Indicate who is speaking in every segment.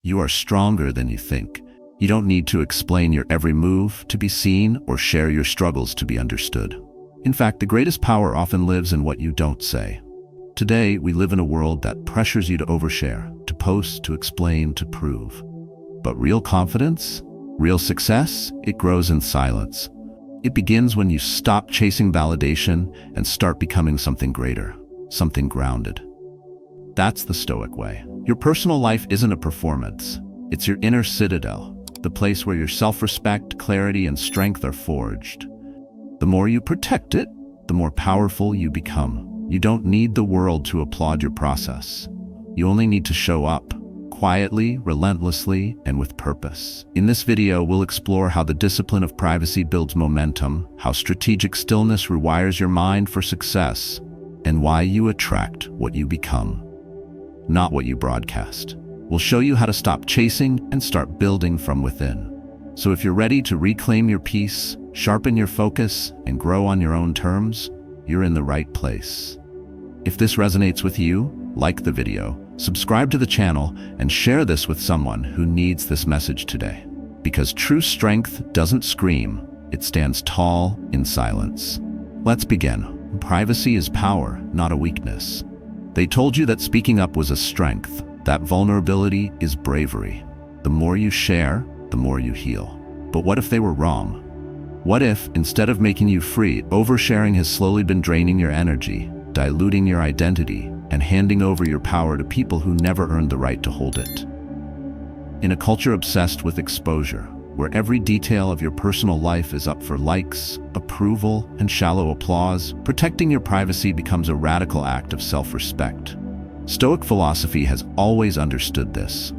Speaker 1: You are stronger than you think. You don't need to explain your every move to be seen or share your struggles to be understood. In fact, the greatest power often lives in what you don't say. Today, we live in a world that pressures you to overshare, to post, to explain, to prove. But real confidence, real success, it grows in silence. It begins when you stop chasing validation and start becoming something greater, something grounded. That's the Stoic way. Your personal life isn't a performance. It's your inner citadel, the place where your self-respect, clarity, and strength are forged. The more you protect it, the more powerful you become. You don't need the world to applaud your process. You only need to show up, quietly, relentlessly, and with purpose. In this video, we'll explore how the discipline of privacy builds momentum, how strategic stillness rewires your mind for success, and why you attract what you become, not what you broadcast. We'll show you how to stop chasing and start building from within. So if you're ready to reclaim your peace, sharpen your focus, and grow on your own terms, you're in the right place. If this resonates with you, like the video, subscribe to the channel, and share this with someone who needs this message today. Because true strength doesn't scream, it stands tall in silence. Let's begin. Privacy is power, not a weakness. They told you that speaking up was a strength. That vulnerability is bravery. The more you share, the more you heal. But what if they were wrong? What if, instead of making you free, oversharing has slowly been draining your energy, diluting your identity, and handing over your power to people who never earned the right to hold it? In a culture obsessed with exposure, where every detail of your personal life is up for likes, approval, and shallow applause, protecting your privacy becomes a radical act of self-respect. Stoic philosophy has always understood this.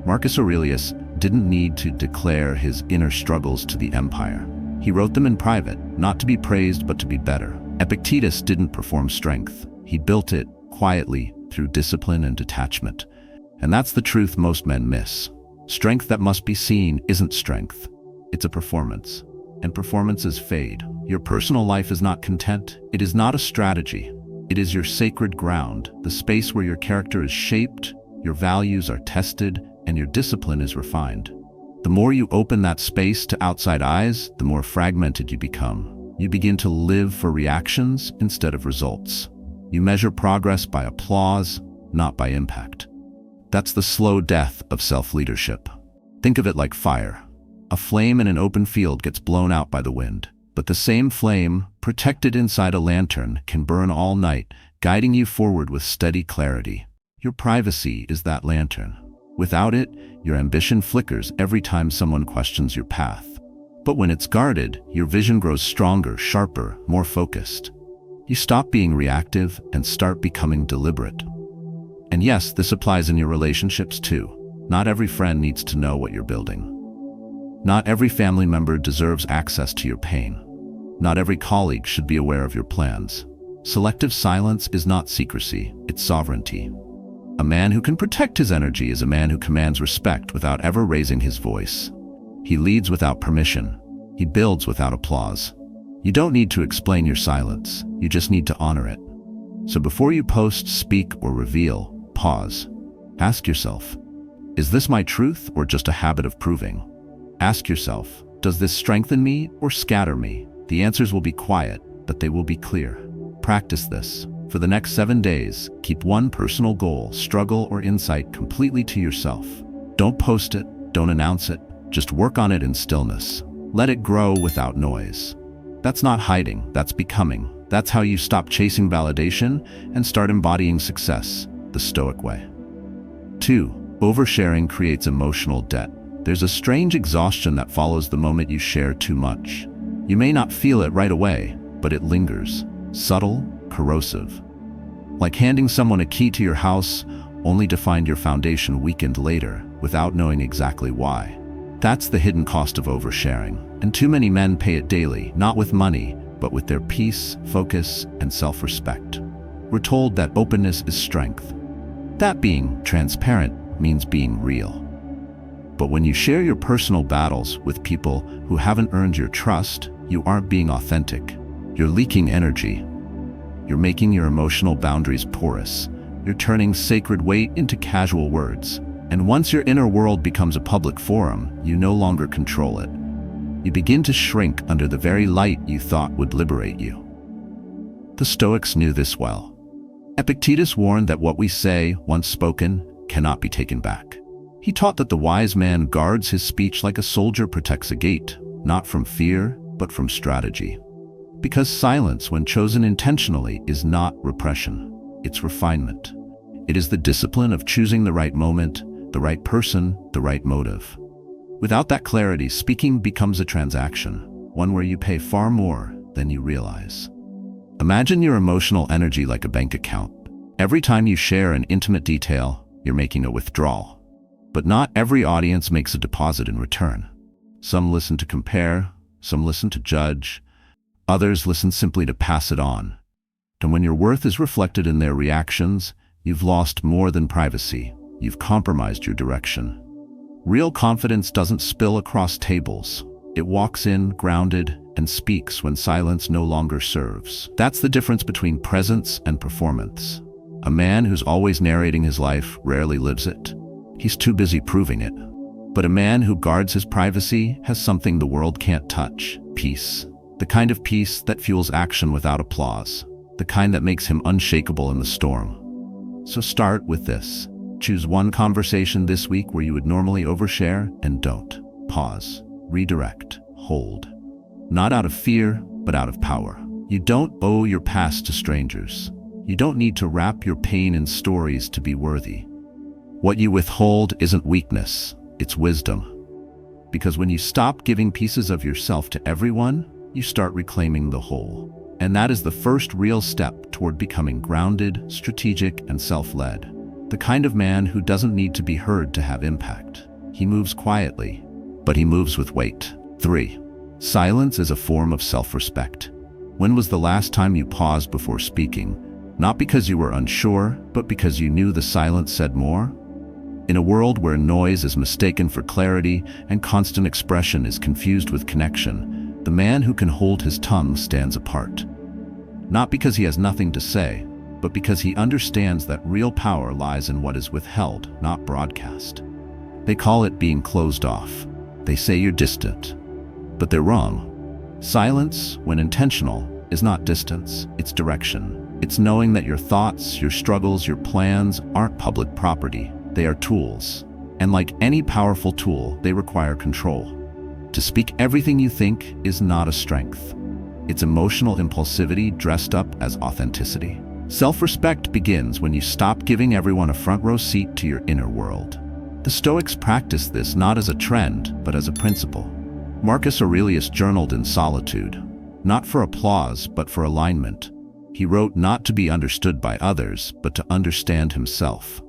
Speaker 1: Marcus Aurelius didn't need to declare his inner struggles to the empire. He wrote them in private, not to be praised but to be better. Epictetus didn't perform strength. He built it quietly through discipline and detachment. And that's the truth most men miss. Strength that must be seen isn't strength. It's a performance. And performances fade. Your personal life is not content. It is not a strategy. It is your sacred ground, the space where your character is shaped, your values are tested, and your discipline is refined. The more you open that space to outside eyes, the more fragmented you become. You begin to live for reactions instead of results. You measure progress by applause, not by impact. That's the slow death of self-leadership. Think of it like fire. A flame in an open field gets blown out by the wind. But the same flame, protected inside a lantern, can burn all night, guiding you forward with steady clarity. Your privacy is that lantern. Without it, your ambition flickers every time someone questions your path. But when it's guarded, your vision grows stronger, sharper, more focused. You stop being reactive and start becoming deliberate. And yes, this applies in your relationships too. Not every friend needs to know what you're building. Not every family member deserves access to your pain. Not every colleague should be aware of your plans. Selective silence is not secrecy, it's sovereignty. A man who can protect his energy is a man who commands respect without ever raising his voice. He leads without permission. He builds without applause. You don't need to explain your silence, you just need to honor it. So before you post, speak, or reveal, pause. Ask yourself, is this my truth or just a habit of proving? Ask yourself, does this strengthen me or scatter me? The answers will be quiet, but they will be clear. Practice this. For the next 7 days, keep one personal goal, struggle, or insight completely to yourself. Don't post it, don't announce it, just work on it in stillness. Let it grow without noise. That's not hiding, that's becoming. That's how you stop chasing validation and start embodying success, the Stoic way. 2. Oversharing creates emotional debt. There's a strange exhaustion that follows the moment you share too much. You may not feel it right away, but it lingers, subtle, corrosive. Like handing someone a key to your house only to find your foundation weakened later without knowing exactly why. That's the hidden cost of oversharing, and too many men pay it daily, not with money, but with their peace, focus, and self-respect. We're told that openness is strength. That being transparent means being real. But when you share your personal battles with people who haven't earned your trust, you aren't being authentic. You're leaking energy. You're making your emotional boundaries porous. You're turning sacred weight into casual words. And once your inner world becomes a public forum, you no longer control it. You begin to shrink under the very light you thought would liberate you. The Stoics knew this well. Epictetus warned that what we say, once spoken, cannot be taken back. He taught that the wise man guards his speech like a soldier protects a gate, not from fear, but from strategy. Because silence, when chosen intentionally, is not repression, it's refinement. It is the discipline of choosing the right moment, the right person, the right motive. Without that clarity, speaking becomes a transaction, one where you pay far more than you realize. Imagine your emotional energy like a bank account. Every time you share an intimate detail, you're making a withdrawal. But not every audience makes a deposit in return. Some listen to compare, some listen to judge, others listen simply to pass it on. And when your worth is reflected in their reactions, you've lost more than privacy. You've compromised your direction. Real confidence doesn't spill across tables. It walks in, grounded, and speaks when silence no longer serves. That's the difference between presence and performance. A man who's always narrating his life rarely lives it. He's too busy proving it. But a man who guards his privacy has something the world can't touch: peace. The kind of peace that fuels action without applause. The kind that makes him unshakable in the storm. So start with this. Choose one conversation this week where you would normally overshare and don't. Pause. Redirect. Hold. Not out of fear, but out of power. You don't owe your past to strangers. You don't need to wrap your pain in stories to be worthy. What you withhold isn't weakness, it's wisdom. Because when you stop giving pieces of yourself to everyone, you start reclaiming the whole. And that is the first real step toward becoming grounded, strategic, and self-led. The kind of man who doesn't need to be heard to have impact. He moves quietly, but he moves with weight. 3. Silence is a form of self-respect. When was the last time you paused before speaking? Not because you were unsure, but because you knew the silence said more? In a world where noise is mistaken for clarity and constant expression is confused with connection, the man who can hold his tongue stands apart. Not because he has nothing to say, but because he understands that real power lies in what is withheld, not broadcast. They call it being closed off. They say you're distant, but they're wrong. Silence, when intentional, is not distance, it's direction. It's knowing that your thoughts, your struggles, your plans aren't public property. They are tools. And like any powerful tool, they require control. To speak everything you think is not a strength. It's emotional impulsivity dressed up as authenticity. Self-respect begins when you stop giving everyone a front row seat to your inner world. The Stoics practiced this not as a trend, but as a principle. Marcus Aurelius journaled in solitude, not for applause, but for alignment. He wrote not to be understood by others, but to understand himself.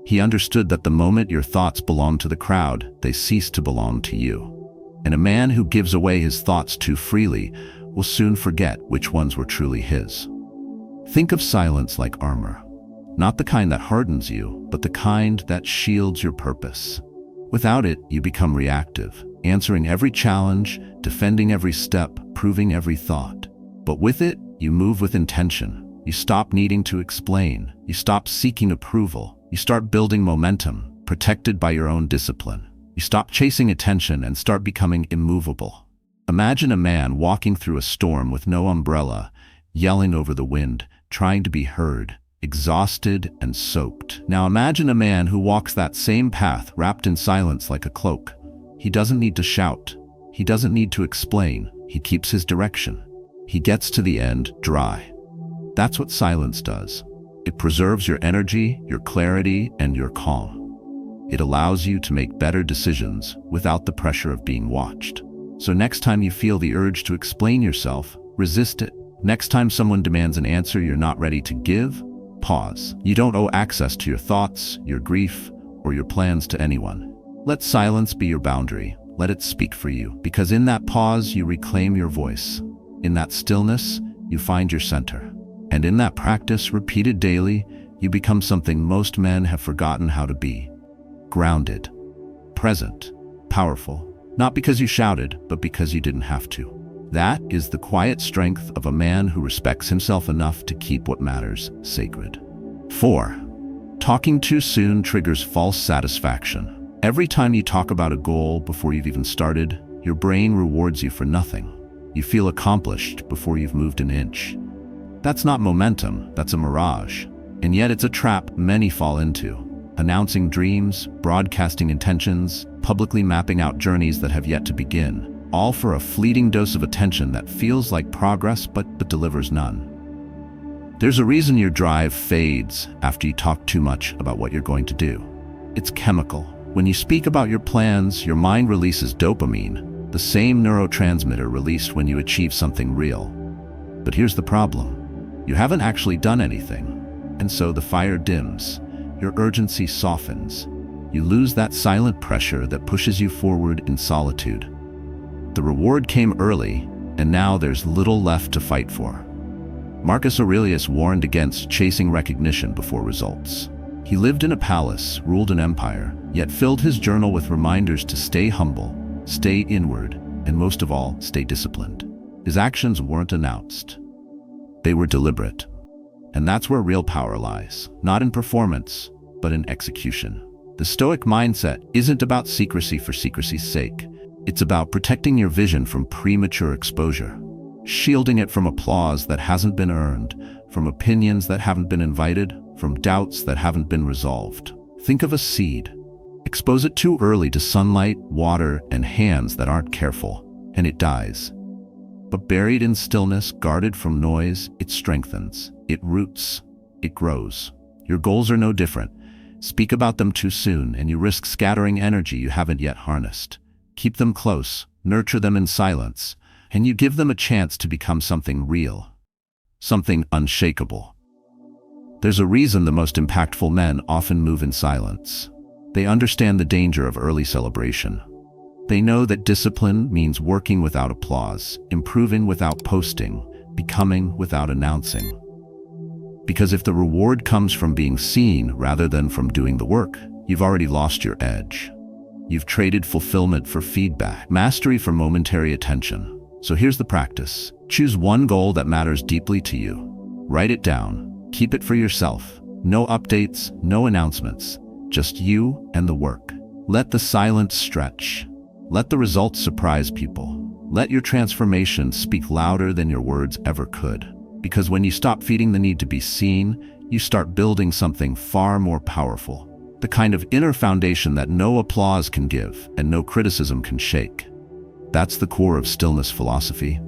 Speaker 1: He understood that the moment your thoughts belong to the crowd, they cease to belong to you. And a man who gives away his thoughts too freely will soon forget which ones were truly his. Think of silence like armor. Not the kind that hardens you, but the kind that shields your purpose. Without it, you become reactive, answering every challenge, defending every step, proving every thought. But with it, you move with intention. You stop needing to explain. You stop seeking approval. You start building momentum, protected by your own discipline. You stop chasing attention and start becoming immovable. Imagine a man walking through a storm with no umbrella, yelling over the wind, trying to be heard, exhausted and soaked. Now imagine a man who walks that same path wrapped in silence like a cloak. He doesn't need to shout. He doesn't need to explain. He keeps his direction. He gets to the end dry. That's what silence does. It preserves your energy, your clarity, and your calm. It allows you to make better decisions without the pressure of being watched. So next time you feel the urge to explain yourself, resist it. Next time someone demands an answer you're not ready to give, pause. You don't owe access to your thoughts, your grief, or your plans to anyone. Let silence be your boundary. Let it speak for you, because in that pause you reclaim your voice. In that stillness, you find your center. And in that practice, repeated daily, you become something most men have forgotten how to be. Grounded, present, powerful, not because you shouted, but because you didn't have to. That is the quiet strength of a man who respects himself enough to keep what matters sacred. 4. Talking too soon triggers false satisfaction. Every time you talk about a goal before you've even started, your brain rewards you for nothing. You feel accomplished before you've moved an inch. That's not momentum, that's a mirage. And yet it's a trap many fall into. Announcing dreams, broadcasting intentions, publicly mapping out journeys that have yet to begin, all for a fleeting dose of attention that feels like progress but delivers none. There's a reason your drive fades after you talk too much about what you're going to do. It's chemical. When you speak about your plans, your mind releases dopamine, the same neurotransmitter released when you achieve something real. But here's the problem. You haven't actually done anything, and so the fire dims. Your urgency softens. You lose that silent pressure that pushes you forward in solitude. The reward came early, and now there's little left to fight for. Marcus Aurelius warned against chasing recognition before results. He lived in a palace, ruled an empire, yet filled his journal with reminders to stay humble, stay inward, and most of all, stay disciplined. His actions weren't announced. They were deliberate. And that's where real power lies, not in performance, but in execution. The Stoic mindset isn't about secrecy for secrecy's sake. It's about protecting your vision from premature exposure, shielding it from applause that hasn't been earned, from opinions that haven't been invited, from doubts that haven't been resolved. Think of a seed. Expose it too early to sunlight, water, and hands that aren't careful, and it dies. But buried in stillness, guarded from noise, it strengthens, it roots, it grows. Your goals are no different. Speak about them too soon, and you risk scattering energy you haven't yet harnessed. Keep them close, nurture them in silence, and you give them a chance to become something real, something unshakable. There's a reason the most impactful men often move in silence. They understand the danger of early celebration. They know that discipline means working without applause, improving without posting, becoming without announcing. Because if the reward comes from being seen rather than from doing the work, you've already lost your edge. You've traded fulfillment for feedback, mastery for momentary attention. So here's the practice. Choose one goal that matters deeply to you. Write it down. Keep it for yourself. No updates, no announcements. Just you and the work. Let the silence stretch. Let the results surprise people. Let your transformation speak louder than your words ever could. Because when you stop feeding the need to be seen, you start building something far more powerful. The kind of inner foundation that no applause can give and no criticism can shake. That's the core of stillness philosophy.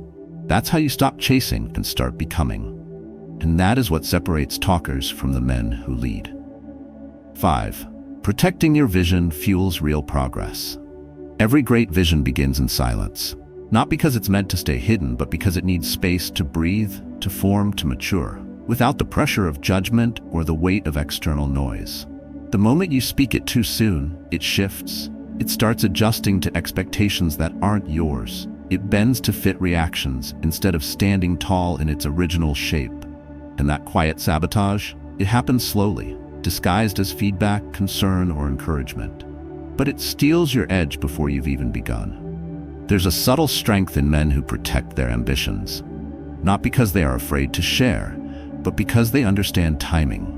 Speaker 1: That's how you stop chasing and start becoming. And that is what separates talkers from the men who lead. 5. Protecting your vision fuels real progress. Every great vision begins in silence. Not because it's meant to stay hidden, but because it needs space to breathe, to form, to mature, without the pressure of judgment or the weight of external noise. The moment you speak it too soon, it shifts. It starts adjusting to expectations that aren't yours. It bends to fit reactions instead of standing tall in its original shape. And that quiet sabotage, it happens slowly, disguised as feedback, concern, or encouragement. But it steals your edge before you've even begun. There's a subtle strength in men who protect their ambitions, not because they are afraid to share, but because they understand timing.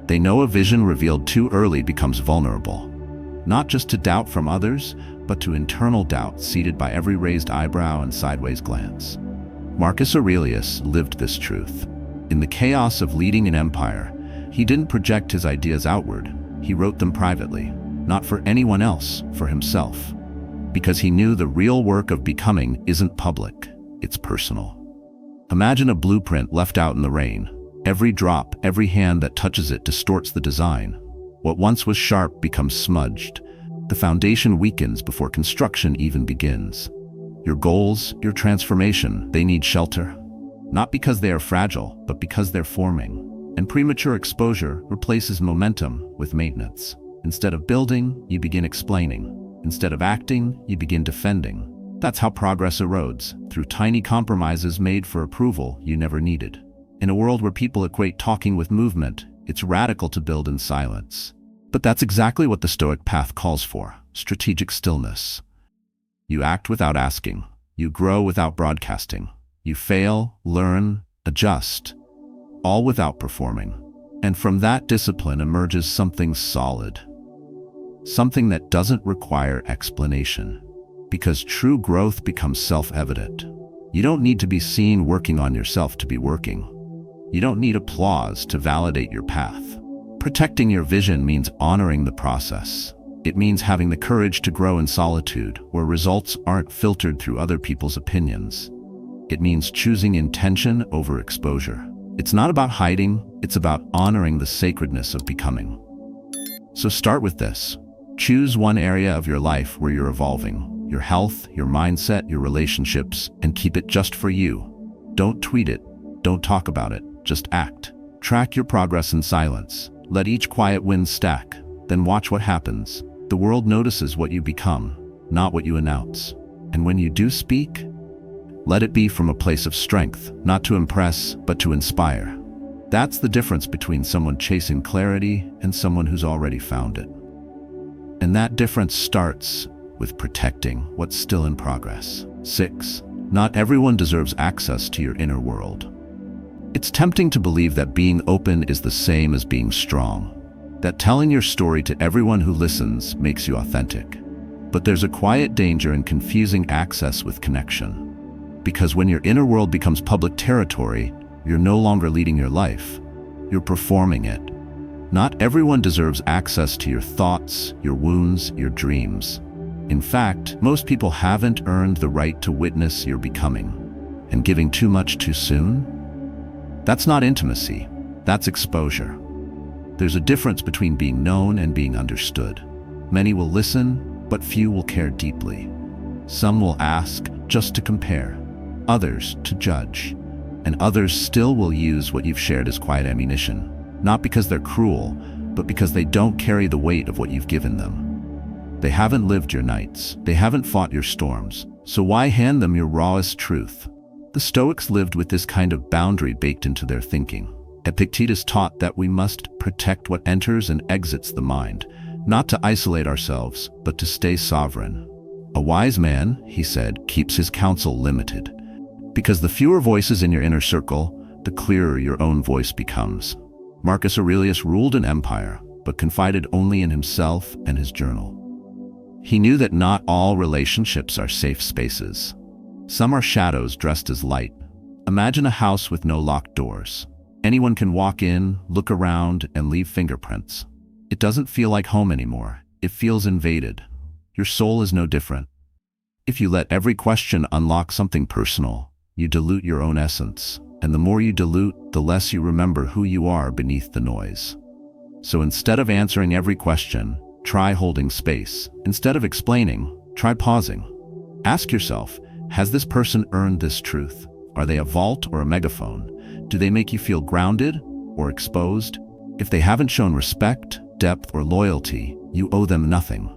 Speaker 1: They know a vision revealed too early becomes vulnerable. Not just to doubt from others, but to internal doubt seeded by every raised eyebrow and sideways glance. Marcus Aurelius lived this truth. In the chaos of leading an empire, he didn't project his ideas outward. He wrote them privately, not for anyone else, for himself. Because he knew the real work of becoming isn't public, it's personal. Imagine a blueprint left out in the rain. Every drop, every hand that touches it distorts the design. What once was sharp becomes smudged. The foundation weakens before construction even begins. Your goals, your transformation, they need shelter. Not because they are fragile, but because they're forming. And premature exposure replaces momentum with maintenance. Instead of building, you begin explaining. Instead of acting, you begin defending. That's how progress erodes, through tiny compromises made for approval you never needed. In a world where people equate talking with movement, it's radical to build in silence. But that's exactly what the Stoic path calls for: strategic stillness. You act without asking. You grow without broadcasting. You fail, learn, adjust, all without performing. And from that discipline emerges something solid, something that doesn't require explanation, because true growth becomes self-evident. You don't need to be seen working on yourself to be working. You don't need applause to validate your path. Protecting your vision means honoring the process. It means having the courage to grow in solitude, where results aren't filtered through other people's opinions. It means choosing intention over exposure. It's not about hiding, it's about honoring the sacredness of becoming. So start with this. Choose one area of your life where you're evolving, your health, your mindset, your relationships, and keep it just for you. Don't tweet it, don't talk about it, just act. Track your progress in silence. Let each quiet win stack, then watch what happens. The world notices what you become, not what you announce. And when you do speak, let it be from a place of strength, not to impress, but to inspire. That's the difference between someone chasing clarity and someone who's already found it. And that difference starts with protecting what's still in progress. 6. Not everyone deserves access to your inner world. It's tempting to believe that being open is the same as being strong, that telling your story to everyone who listens makes you authentic. But there's a quiet danger in confusing access with connection. Because when your inner world becomes public territory, you're no longer leading your life, you're performing it. Not everyone deserves access to your thoughts, your wounds, your dreams. In fact, most people haven't earned the right to witness your becoming. And giving too much too soon? That's not intimacy, that's exposure. There's a difference between being known and being understood. Many will listen, but few will care deeply. Some will ask just to compare, others to judge, and others still will use what you've shared as quiet ammunition, not because they're cruel, but because they don't carry the weight of what you've given them. They haven't lived your nights, they haven't fought your storms, so why hand them your rawest truth? The Stoics lived with this kind of boundary baked into their thinking. Epictetus taught that we must protect what enters and exits the mind, not to isolate ourselves, but to stay sovereign. A wise man, he said, keeps his counsel limited, because the fewer voices in your inner circle, the clearer your own voice becomes. Marcus Aurelius ruled an empire, but confided only in himself and his journal. He knew that not all relationships are safe spaces. Some are shadows dressed as light. Imagine a house with no locked doors. Anyone can walk in, look around, and leave fingerprints. It doesn't feel like home anymore. It feels invaded. Your soul is no different. If you let every question unlock something personal, you dilute your own essence. And the more you dilute, the less you remember who you are beneath the noise. So instead of answering every question, try holding space. Instead of explaining, try pausing. Ask yourself, has this person earned this truth? Are they a vault or a megaphone? Do they make you feel grounded or exposed? If they haven't shown respect, depth, or loyalty, you owe them nothing.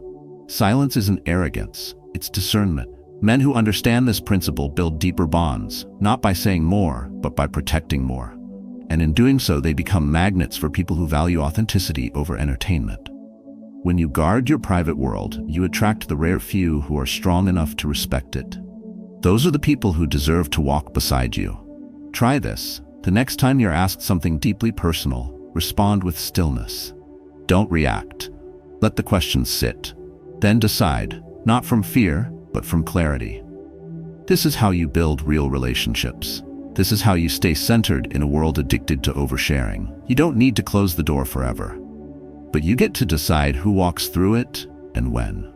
Speaker 1: Silence isn't arrogance, it's discernment. Men who understand this principle build deeper bonds, not by saying more, but by protecting more. And in doing so, they become magnets for people who value authenticity over entertainment. When you guard your private world, you attract the rare few who are strong enough to respect it. Those are the people who deserve to walk beside you. Try this. The next time you're asked something deeply personal, respond with stillness. Don't react. Let the question sit. Then decide, not from fear, but from clarity. This is how you build real relationships. This is how you stay centered in a world addicted to oversharing. You don't need to close the door forever, but you get to decide who walks through it and when.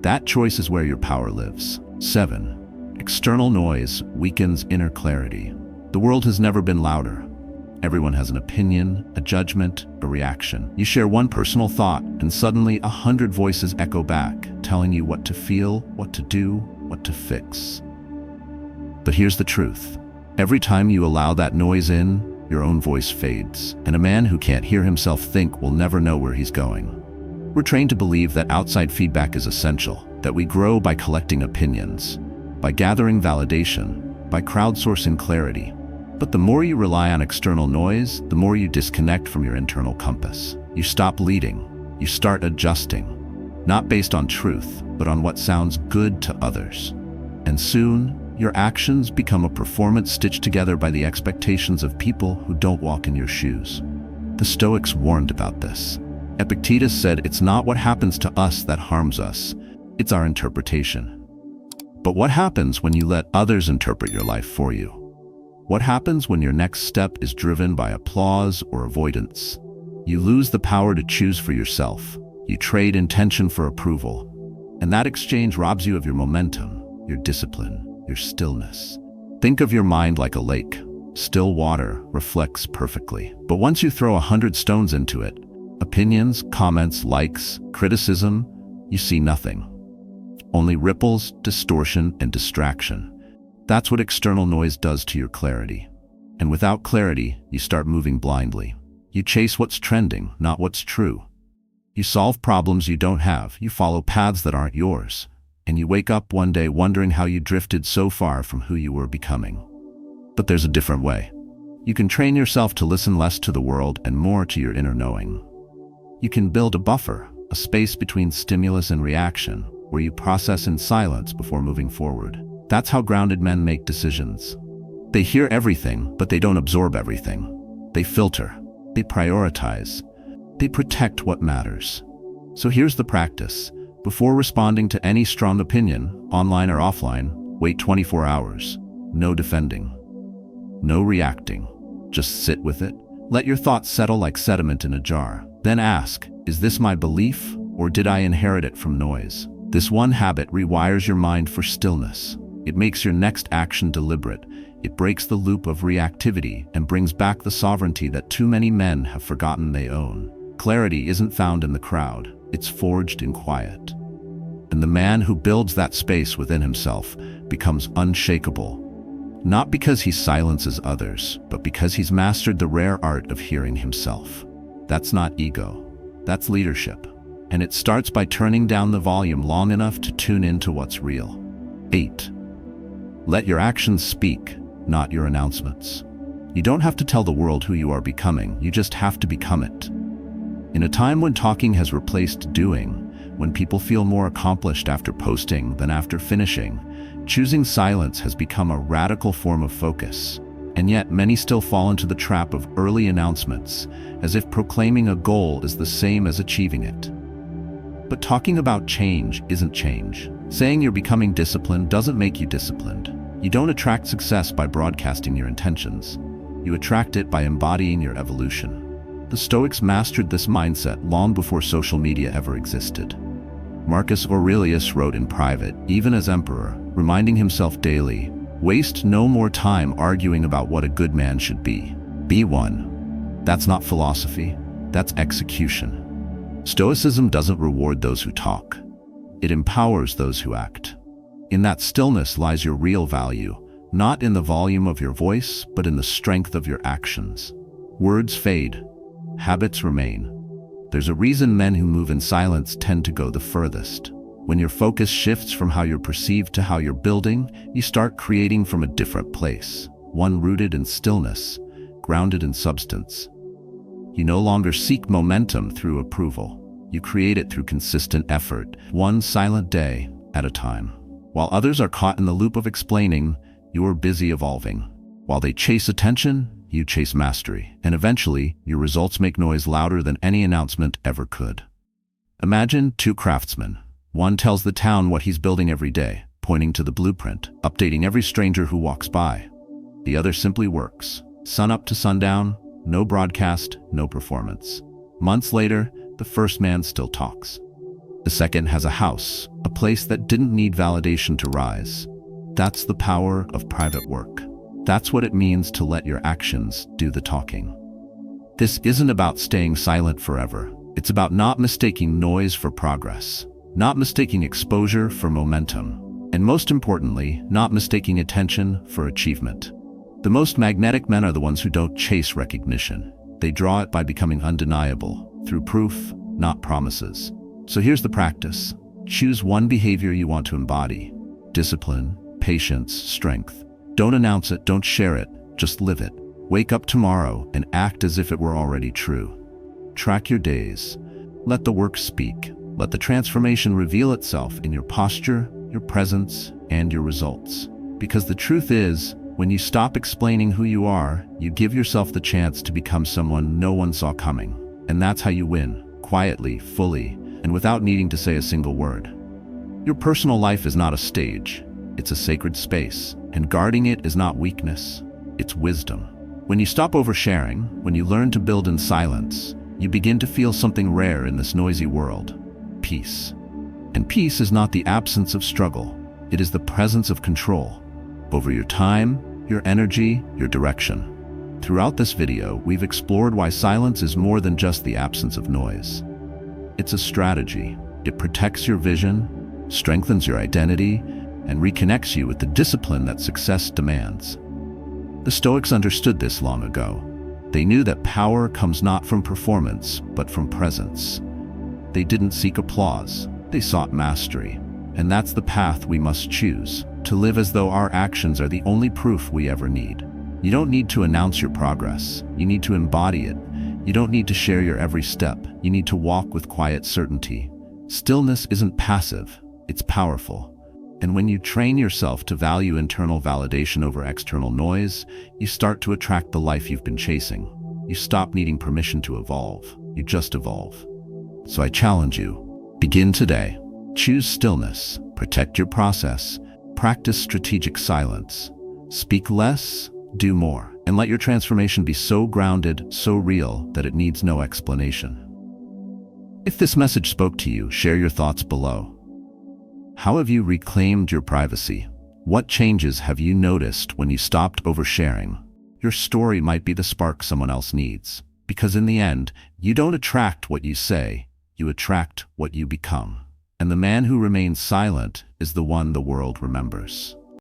Speaker 1: That choice is where your power lives. 7. External noise weakens inner clarity. The world has never been louder. Everyone has an opinion, a judgment, a reaction. You share one personal thought, and suddenly 100 voices echo back, telling you what to feel, what to do, what to fix. But here's the truth. Every time you allow that noise in, your own voice fades, and a man who can't hear himself think will never know where he's going. We're trained to believe that outside feedback is essential, that we grow by collecting opinions, by gathering validation, by crowdsourcing clarity. But the more you rely on external noise, the more you disconnect from your internal compass. You stop leading, you start adjusting, not based on truth, but on what sounds good to others. And soon, your actions become a performance stitched together by the expectations of people who don't walk in your shoes. The Stoics warned about this. Epictetus said it's not what happens to us that harms us, it's our interpretation. But what happens when you let others interpret your life for you? What happens when your next step is driven by applause or avoidance? You lose the power to choose for yourself. You trade intention for approval. And that exchange robs you of your momentum, your discipline, your stillness. Think of your mind like a lake. Still water reflects perfectly. But once you throw 100 stones into it, opinions, comments, likes, criticism, you see nothing. Only ripples, distortion, and distraction. That's what external noise does to your clarity. And without clarity, you start moving blindly. You chase what's trending, not what's true. You solve problems you don't have. You follow paths that aren't yours. And you wake up one day wondering how you drifted so far from who you were becoming. But there's a different way. You can train yourself to listen less to the world and more to your inner knowing. You can build a buffer, a space between stimulus and reaction, where you process in silence before moving forward. That's how grounded men make decisions. They hear everything, but they don't absorb everything. They filter. They prioritize. They protect what matters. So here's the practice. Before responding to any strong opinion, online or offline, wait 24 hours. No defending. No reacting. Just sit with it. Let your thoughts settle like sediment in a jar. Then ask, is this my belief, or did I inherit it from noise? This one habit rewires your mind for stillness. It makes your next action deliberate. It breaks the loop of reactivity and brings back the sovereignty that too many men have forgotten they own. Clarity isn't found in the crowd. It's forged in quiet. And the man who builds that space within himself becomes unshakable. Not because he silences others, but because he's mastered the rare art of hearing himself. That's not ego. That's leadership. And it starts by turning down the volume long enough to tune into what's real. 8. Let your actions speak, not your announcements. You don't have to tell the world who you are becoming, you just have to become it. In a time when talking has replaced doing, when people feel more accomplished after posting than after finishing, choosing silence has become a radical form of focus. And yet many still fall into the trap of early announcements, as if proclaiming a goal is the same as achieving it. But talking about change isn't change. Saying you're becoming disciplined doesn't make you disciplined. You don't attract success by broadcasting your intentions. You attract it by embodying your evolution. The Stoics mastered this mindset long before social media ever existed. Marcus Aurelius wrote in private, even as emperor, reminding himself daily, waste no more time arguing about what a good man should be. Be one. That's not philosophy, that's execution. Stoicism doesn't reward those who talk. It empowers those who act. In that stillness lies your real value, not in the volume of your voice, but in the strength of your actions. Words fade, habits remain. There's a reason men who move in silence tend to go the furthest. When your focus shifts from how you're perceived to how you're building, you start creating from a different place, one rooted in stillness, grounded in substance. You no longer seek momentum through approval. You create it through consistent effort, one silent day at a time. While others are caught in the loop of explaining, you are busy evolving. While they chase attention, you chase mastery, and eventually, your results make noise louder than any announcement ever could. Imagine two craftsmen. One tells the town what he's building every day, pointing to the blueprint, updating every stranger who walks by. The other simply works, sun up to sundown, no broadcast, no performance. Months later, the first man still talks. The second has a house, a place that didn't need validation to rise. That's the power of private work. That's what it means to let your actions do the talking. This isn't about staying silent forever. It's about not mistaking noise for progress, not mistaking exposure for momentum, and most importantly, not mistaking attention for achievement. The most magnetic men are the ones who don't chase recognition. They draw it by becoming undeniable, through proof, not promises. So here's the practice. Choose one behavior you want to embody. Discipline, patience, strength. Don't announce it, don't share it, just live it. Wake up tomorrow and act as if it were already true. Track your days. Let the work speak. Let the transformation reveal itself in your posture, your presence, and your results. Because the truth is, When you stop explaining who you are, you give yourself the chance to become someone no one saw coming. And that's how you win, quietly, fully, and without needing to say a single word. Your personal life is not a stage, it's a sacred space, and guarding it is not weakness, it's wisdom. When you stop oversharing, when you learn to build in silence, you begin to feel something rare in this noisy world: peace. And peace is not the absence of struggle, it is the presence of control over your time, your energy, your direction. Throughout this video, we've explored why silence is more than just the absence of noise. It's a strategy. It protects your vision, strengthens your identity, and reconnects you with the discipline that success demands. The Stoics understood this long ago. They knew that power comes not from performance, but from presence. They didn't seek applause, they sought mastery. And that's the path we must choose, to live as though our actions are the only proof we ever need. You don't need to announce your progress, you need to embody it. You don't need to share your every step, you need to walk with quiet certainty. Stillness isn't passive, it's powerful. And when you train yourself to value internal validation over external noise, you start to attract the life you've been chasing. You stop needing permission to evolve, you just evolve. So I challenge you, begin today. Choose stillness, protect your process, practice strategic silence. Speak less, do more, and let your transformation be so grounded, so real, that it needs no explanation. If this message spoke to you, share your thoughts below. How have you reclaimed your privacy? What changes have you noticed when you stopped oversharing? Your story might be the spark someone else needs, because in the end, you don't attract what you say, you attract what you become. And the man who remains silent is the one the world remembers.